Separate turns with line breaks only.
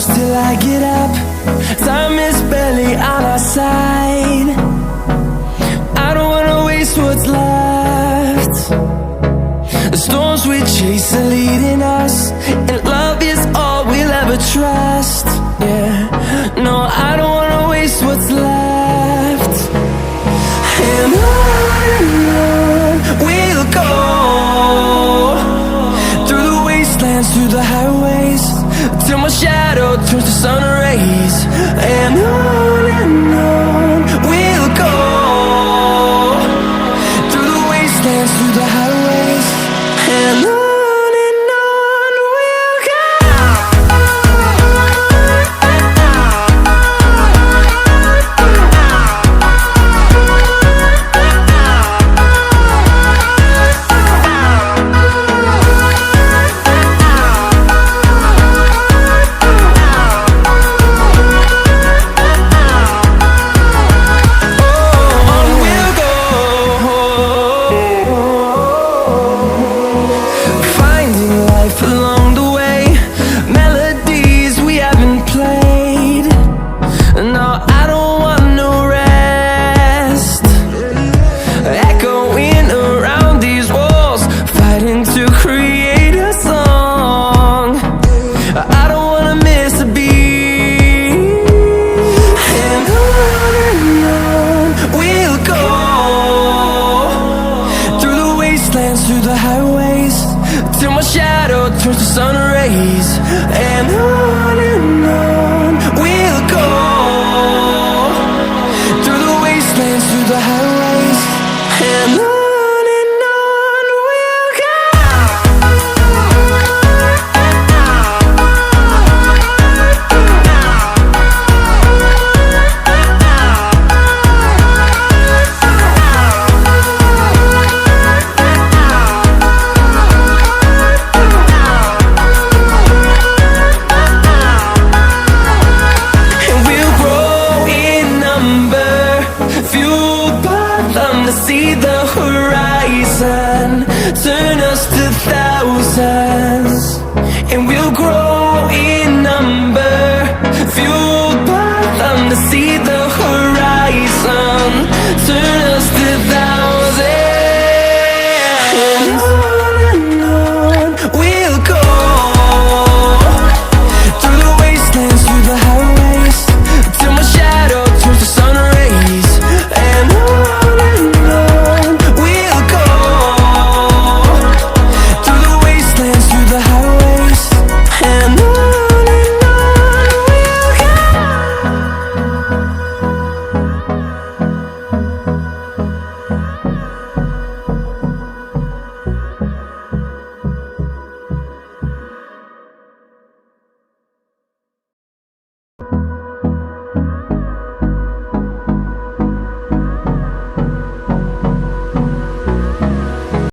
close till I get up. Time is barely on our side. I don't wanna waste what's left. The storms we chase are leading us, and love is all we'll ever trust. Yeah, no, I don't wanna waste what's left. And on we'll go, through the wastelands, through the highways, till my shadow turns to sun rays. And on we'll go, through the wastelands, through the highways, and on we'll go. Along the way, melodies we haven't played. No, I don't want no rest. Echoing around these walls, fighting to create a song. I don't wanna miss a beat. And on we'll go, through the wastelands, through the highways, till my shadow turns to sun rays. And on we'll go, through the wastelands, through the highways, and on we'll go. See the horizon, turn us to thousands, and we'll grow in number, fueled by them to see the